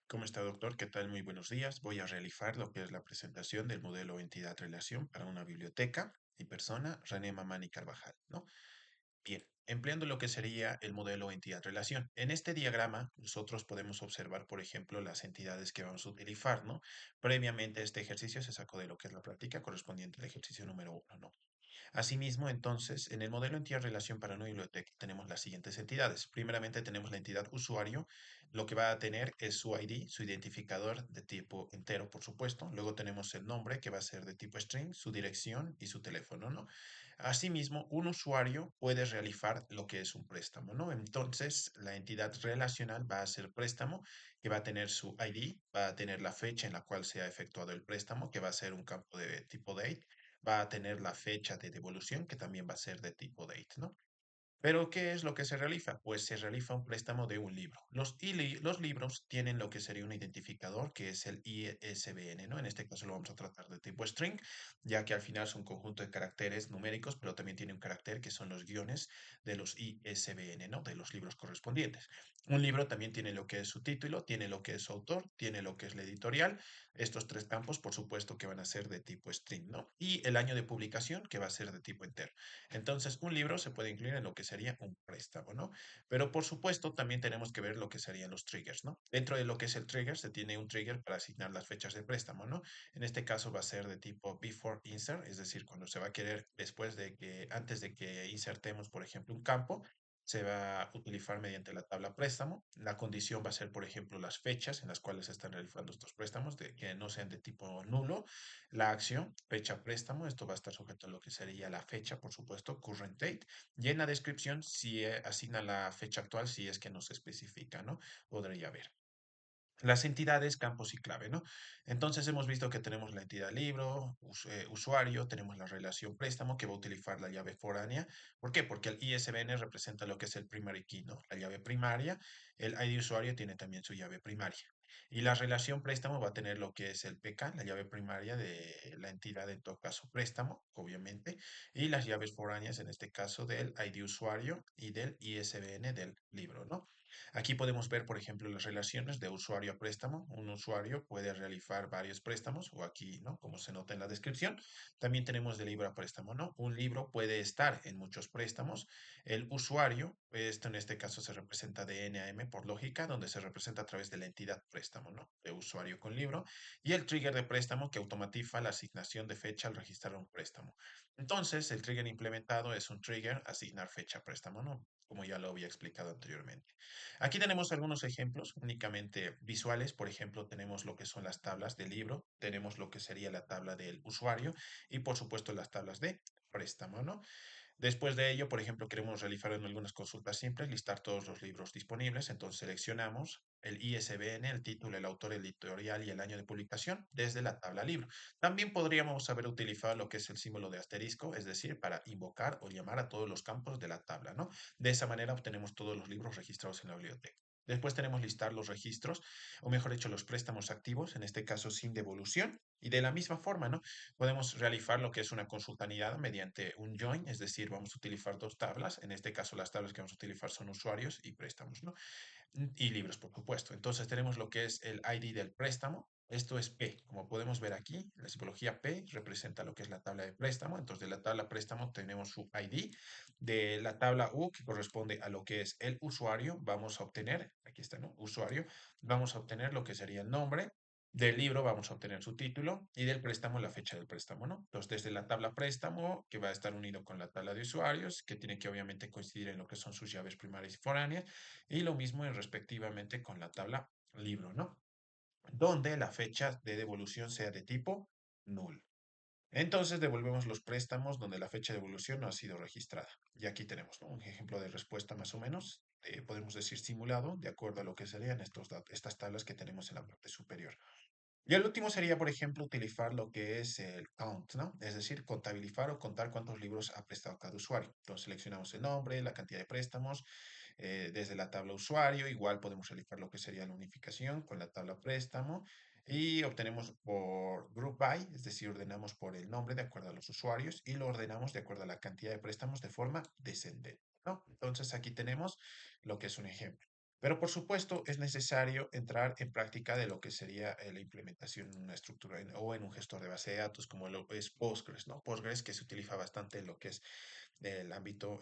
¿Cómo está, doctor? ¿Qué tal? Muy buenos días. Voy a realizar lo que es la presentación del modelo entidad-relación para una biblioteca y persona, René Mamani Carvajal, ¿no? Bien, empleando lo que sería el modelo entidad-relación. En este diagrama, nosotros podemos observar, por ejemplo, las entidades que vamos a utilizar, ¿no? Previamente, este ejercicio se sacó de lo que es la práctica correspondiente al ejercicio número uno, ¿no? Asimismo, entonces, en el modelo entidad-relación para una biblioteca tenemos las siguientes entidades. Primeramente tenemos la entidad usuario. Lo que va a tener es su ID, su identificador de tipo entero, por supuesto. Luego tenemos el nombre, que va a ser de tipo string, su dirección y su teléfono, ¿no? Asimismo, un usuario puede realizar lo que es un préstamo, ¿no? Entonces, la entidad relacional va a ser préstamo, que va a tener su ID, va a tener la fecha en la cual se ha efectuado el préstamo, que va a ser un campo de tipo date, va a tener la fecha de devolución, que también va a ser de tipo date, ¿no? Pero, ¿qué es lo que se realiza? Pues se realiza un préstamo de un libro. Los libros tienen lo que sería un identificador, que es el ISBN, ¿no? En este caso lo vamos a tratar de tipo string, ya que al final es un conjunto de caracteres numéricos, pero también tiene un carácter que son los guiones de los ISBN, ¿no? De los libros correspondientes. Un libro también tiene lo que es su título, tiene lo que es su autor, tiene lo que es la editorial. Estos tres campos, por supuesto, que van a ser de tipo string, ¿no? Y el año de publicación, que va a ser de tipo entero. Entonces, un libro se puede incluir en lo que sería un préstamo, ¿no? Pero por supuesto, también tenemos que ver lo que serían los triggers, ¿no? Dentro de lo que es el trigger, se tiene un trigger para asignar las fechas de préstamo, ¿no? En este caso va a ser de tipo before insert, es decir, cuando se va a querer antes de que insertemos, por ejemplo, un campo, se va a utilizar mediante la tabla préstamo. La condición va a ser, por ejemplo, las fechas en las cuales se están realizando estos préstamos, de que no sean de tipo nulo. La acción, fecha préstamo, esto va a estar sujeto a lo que sería la fecha, por supuesto, current date. Y en la descripción, si asigna la fecha actual, si es que no se especifica, ¿no? Podría haber. Las entidades, campos y clave, ¿no? Entonces hemos visto que tenemos la entidad libro, usuario, tenemos la relación préstamo que va a utilizar la llave foránea. ¿Por qué? Porque el ISBN representa lo que es el primary key, ¿no? La llave primaria. El ID usuario tiene también su llave primaria. Y la relación préstamo va a tener lo que es el PK, la llave primaria de la entidad, en todo caso préstamo, obviamente. Y las llaves foráneas, en este caso, del ID usuario y del ISBN del libro, ¿no? Aquí podemos ver, por ejemplo, las relaciones de usuario a préstamo. Un usuario puede realizar varios préstamos, o aquí, ¿no? Como se nota en la descripción. También tenemos de libro a préstamo, ¿no? Un libro puede estar en muchos préstamos. El usuario, esto en este caso se representa de N a M por lógica, donde se representa a través de la entidad préstamo, ¿no? De usuario con libro. Y el trigger de préstamo que automatiza la asignación de fecha al registrar un préstamo. Entonces, el trigger implementado es un trigger asignar fecha a préstamo, ¿no? Como ya lo había explicado anteriormente. Aquí tenemos algunos ejemplos únicamente visuales. Por ejemplo, tenemos lo que son las tablas del libro, tenemos lo que sería la tabla del usuario y por supuesto las tablas de préstamo, ¿no? Después de ello, por ejemplo, queremos realizar en algunas consultas simples, listar todos los libros disponibles. Entonces seleccionamos el ISBN, el título, el autor, el editorial y el año de publicación desde la tabla libro. También podríamos haber utilizado lo que es el símbolo de asterisco, es decir, para invocar o llamar a todos los campos de la tabla, ¿no? De esa manera obtenemos todos los libros registrados en la biblioteca. Después tenemos listar los registros, o mejor dicho, los préstamos activos, en este caso sin devolución. Y de la misma forma, ¿no? Podemos realizar lo que es una consulta anidada mediante un join, es decir, vamos a utilizar dos tablas. En este caso, las tablas que vamos a utilizar son usuarios y préstamos, ¿no? Y libros, por supuesto. Entonces, tenemos lo que es el ID del préstamo. Esto es P. Como podemos ver aquí, la simbología P representa lo que es la tabla de préstamo. Entonces, de la tabla préstamo tenemos su ID. De la tabla U, que corresponde a lo que es el usuario, vamos a obtener, aquí está, ¿no? Usuario, vamos a obtener lo que sería el nombre. Del libro vamos a obtener su título y del préstamo la fecha del préstamo, ¿no? Entonces, desde la tabla préstamo, que va a estar unido con la tabla de usuarios, que tiene que obviamente coincidir en lo que son sus llaves primarias y foráneas, y lo mismo respectivamente con la tabla libro, ¿no? Donde la fecha de devolución sea de tipo null. Entonces devolvemos los préstamos donde la fecha de devolución no ha sido registrada. Y aquí tenemos, ¿no? Un ejemplo de respuesta más o menos, podemos decir simulado, de acuerdo a lo que serían estas tablas que tenemos en la parte superior. Y el último sería, por ejemplo, utilizar lo que es el count, ¿no? Es decir, contabilizar o contar cuántos libros ha prestado cada usuario. Entonces seleccionamos el nombre, la cantidad de préstamos, desde la tabla usuario. Igual podemos realizar lo que sería la unificación con la tabla préstamo y obtenemos por group by, es decir, ordenamos por el nombre de acuerdo a los usuarios y lo ordenamos de acuerdo a la cantidad de préstamos de forma descendente, ¿no? Entonces aquí tenemos lo que es un ejemplo. Pero por supuesto es necesario entrar en práctica de lo que sería la implementación en una estructura o en un gestor de base de datos como lo es Postgres, ¿no? Postgres que se utiliza bastante en lo que es el ámbito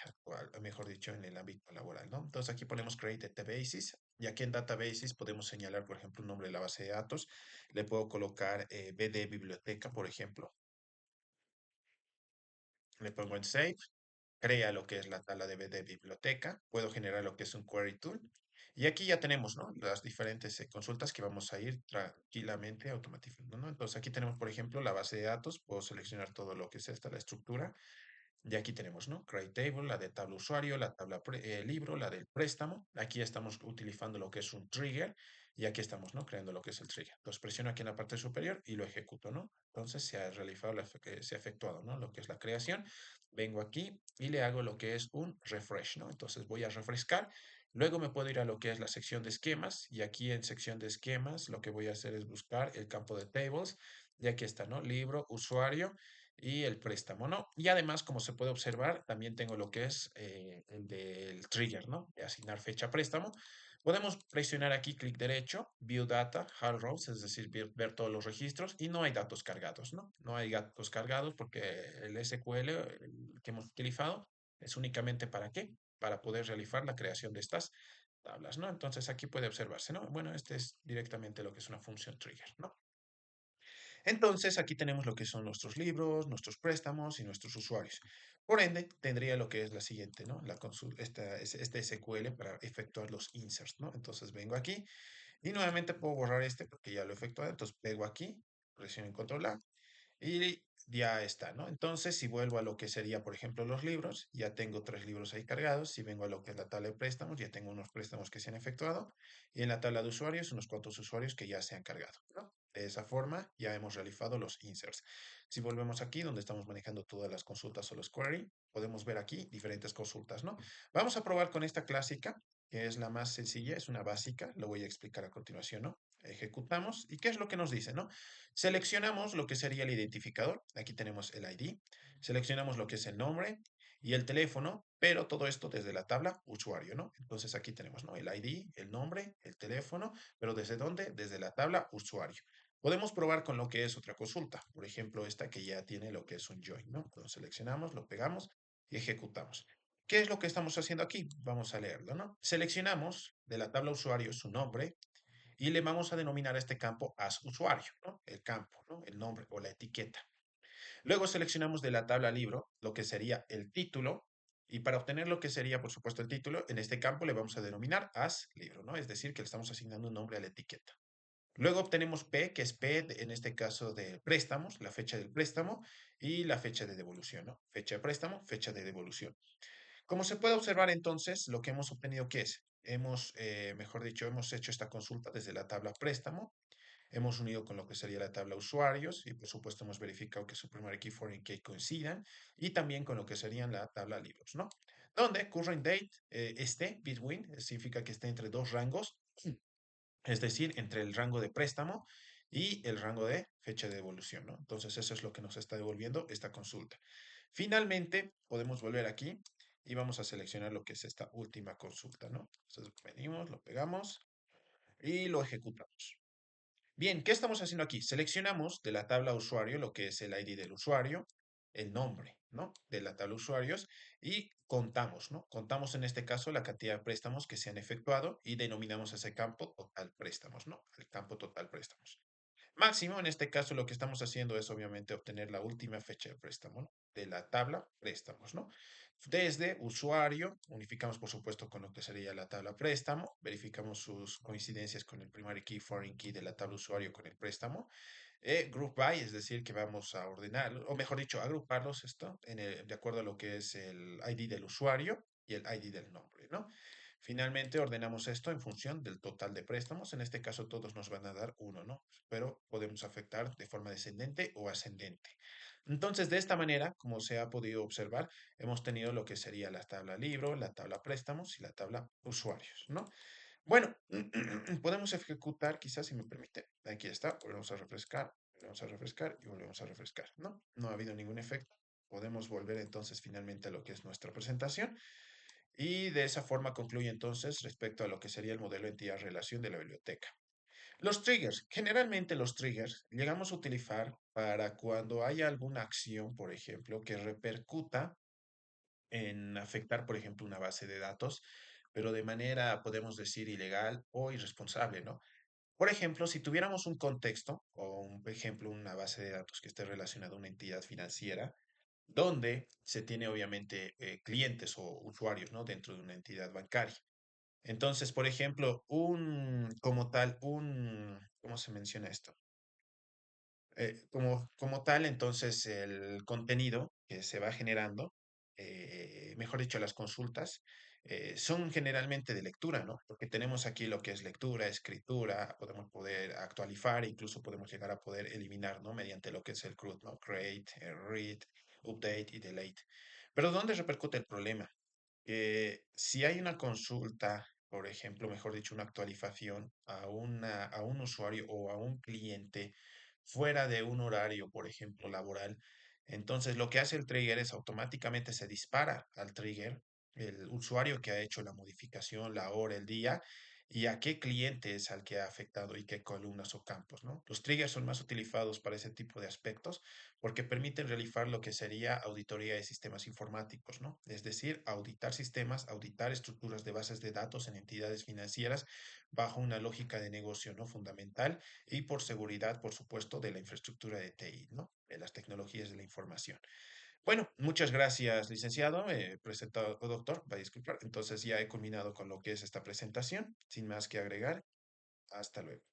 actual, o mejor dicho, en el ámbito laboral, ¿no? Entonces aquí ponemos Create Databases y aquí en Databases podemos señalar, por ejemplo, un nombre de la base de datos. Le puedo colocar BD Biblioteca, por ejemplo. Le pongo en Save, crea lo que es la tabla de biblioteca, puedo generar lo que es un query tool y aquí ya tenemos, ¿no? Las diferentes consultas que vamos a ir tranquilamente automatizando, ¿no? Entonces aquí tenemos, por ejemplo, la base de datos, puedo seleccionar todo lo que es esta, la estructura y aquí tenemos, ¿no? Create Table, la de tabla usuario, la tabla libro, la del préstamo. Aquí estamos utilizando lo que es un trigger y aquí estamos, ¿no? Creando lo que es el trigger. Entonces presiono aquí en la parte superior y lo ejecuto, ¿no? Entonces se ha realizado, se ha efectuado, ¿no? Lo que es la creación. Vengo aquí y le hago lo que es un refresh, ¿no? Entonces voy a refrescar. Luego me puedo ir a lo que es la sección de esquemas y aquí en sección de esquemas lo que voy a hacer es buscar el campo de tables y aquí está, ¿no? Libro, usuario y el préstamo, ¿no? Y además, como se puede observar, también tengo lo que es el del trigger, ¿no? De asignar fecha a préstamo. Podemos presionar aquí clic derecho, View Data, Hard Rows, es decir, ver todos los registros y no hay datos cargados, ¿no? No hay datos cargados porque el SQL el que hemos utilizado es únicamente para qué? Para poder realizar la creación de estas tablas, ¿no? Entonces aquí puede observarse, ¿no? Bueno, este es directamente lo que es una función trigger, ¿no? Entonces, aquí tenemos lo que son nuestros libros, nuestros préstamos y nuestros usuarios. Por ende, tendría lo que es la siguiente, ¿no? Este SQL para efectuar los inserts, ¿no? Entonces vengo aquí y nuevamente puedo borrar este porque ya lo he efectuado. Entonces pego aquí, presiono en control A y ya está, ¿no? Entonces, si vuelvo a lo que sería, por ejemplo, los libros, ya tengo tres libros ahí cargados. Si vengo a lo que es la tabla de préstamos, ya tengo unos préstamos que se han efectuado. Y en la tabla de usuarios, unos cuantos usuarios que ya se han cargado, ¿no? De esa forma, ya hemos realizado los inserts. Si volvemos aquí, donde estamos manejando todas las consultas o los query, podemos ver aquí diferentes consultas, ¿no? Vamos a probar con esta clásica, que es la más sencilla, es una básica. Lo voy a explicar a continuación, ¿no? Ejecutamos. ¿Y qué es lo que nos dice, no? Seleccionamos lo que sería el identificador. Aquí tenemos el ID. Seleccionamos lo que es el nombre y el teléfono, pero todo esto desde la tabla usuario, ¿no? Entonces aquí tenemos, ¿no? El ID, el nombre, el teléfono, pero ¿desde dónde? Desde la tabla usuario. Podemos probar con lo que es otra consulta. Por ejemplo, esta que ya tiene lo que es un join, ¿no? Lo seleccionamos, lo pegamos y ejecutamos. ¿Qué es lo que estamos haciendo aquí? Vamos a leerlo, ¿no? Seleccionamos de la tabla usuario su nombre, y le vamos a denominar a este campo as usuario, ¿no? El campo, ¿no? El nombre o la etiqueta. Luego seleccionamos de la tabla libro lo que sería el título y para obtener lo que sería, por supuesto, el título, en este campo le vamos a denominar as libro, ¿no? Es decir, que le estamos asignando un nombre a la etiqueta. Luego obtenemos P, que es P, en este caso de préstamos, la fecha del préstamo y la fecha de devolución, ¿no? Fecha de préstamo, fecha de devolución. Como se puede observar entonces, lo que hemos obtenido, ¿qué es? Mejor dicho, hemos hecho esta consulta desde la tabla préstamo, hemos unido con lo que sería la tabla usuarios y por supuesto hemos verificado que su primary key, foreign key coincidan y también con lo que serían la tabla libros, ¿no? Donde current date esté between, significa que esté entre dos rangos, es decir, entre el rango de préstamo y el rango de fecha de devolución, ¿no? Entonces eso es lo que nos está devolviendo esta consulta. Finalmente, podemos volver aquí y vamos a seleccionar lo que es esta última consulta, ¿no? Entonces venimos, lo pegamos y lo ejecutamos. Bien, ¿qué estamos haciendo aquí? Seleccionamos de la tabla usuario lo que es el ID del usuario, el nombre, ¿no? De la tabla usuarios y contamos, ¿no? Contamos en este caso la cantidad de préstamos que se han efectuado y denominamos ese campo total préstamos, ¿no? El campo total préstamos. Máximo, en este caso lo que estamos haciendo es obviamente obtener la última fecha de préstamo, ¿no? De la tabla préstamos, ¿no? Desde usuario, unificamos por supuesto con lo que sería la tabla préstamo, verificamos sus coincidencias con el primary key, foreign key de la tabla usuario con el préstamo. Group by, es decir, que vamos a ordenar, o mejor dicho, agruparlos esto de acuerdo a lo que es el ID del usuario y el ID del nombre, ¿no? Finalmente ordenamos esto en función del total de préstamos. En este caso todos nos van a dar uno, ¿no? Pero podemos afectar de forma descendente o ascendente. Entonces, de esta manera, como se ha podido observar, hemos tenido lo que sería la tabla libro, la tabla préstamos y la tabla usuarios, ¿no? Bueno, podemos ejecutar, quizás si me permite. Aquí está, volvemos a refrescar y volvemos a refrescar, ¿no? No ha habido ningún efecto. Podemos volver entonces finalmente a lo que es nuestra presentación Y de esa forma concluye entonces respecto a lo que sería el modelo entidad-relación de la biblioteca. Los triggers. Generalmente los triggers llegamos a utilizar para cuando haya alguna acción, por ejemplo, que repercuta en afectar, por ejemplo, una base de datos, pero de manera, podemos decir, ilegal o irresponsable, ¿no? Por ejemplo, si tuviéramos un contexto o un ejemplo, una base de datos que esté relacionada a una entidad financiera, donde se tiene obviamente clientes o usuarios, ¿no? Dentro de una entidad bancaria. Entonces, por ejemplo, como tal, ¿cómo se menciona esto? Como tal, entonces, el contenido que se va generando, mejor dicho, las consultas, son generalmente de lectura, ¿no? Porque tenemos aquí lo que es lectura, escritura, podemos poder actualizar, incluso podemos llegar a poder eliminar, ¿no? Mediante lo que es el CRUD, ¿no? Create, read, update y delete. Pero ¿dónde repercute el problema? Si hay una consulta, por ejemplo, mejor dicho, una actualización a un usuario o a un cliente fuera de un horario, por ejemplo, laboral, entonces lo que hace el trigger es automáticamente se dispara al trigger el usuario que ha hecho la modificación, la hora, el día y a qué cliente es al que ha afectado y qué columnas o campos, ¿no? Los triggers son más utilizados para ese tipo de aspectos porque permiten realizar lo que sería auditoría de sistemas informáticos, ¿no? Es decir, auditar sistemas, auditar estructuras de bases de datos en entidades financieras bajo una lógica de negocio, ¿no? Fundamental y por seguridad, por supuesto, de la infraestructura de TI, ¿no? De las tecnologías de la información. Bueno, muchas gracias, licenciado. Presentado, doctor, va a disculpar. Entonces ya he culminado con lo que es esta presentación. Sin más que agregar, hasta luego.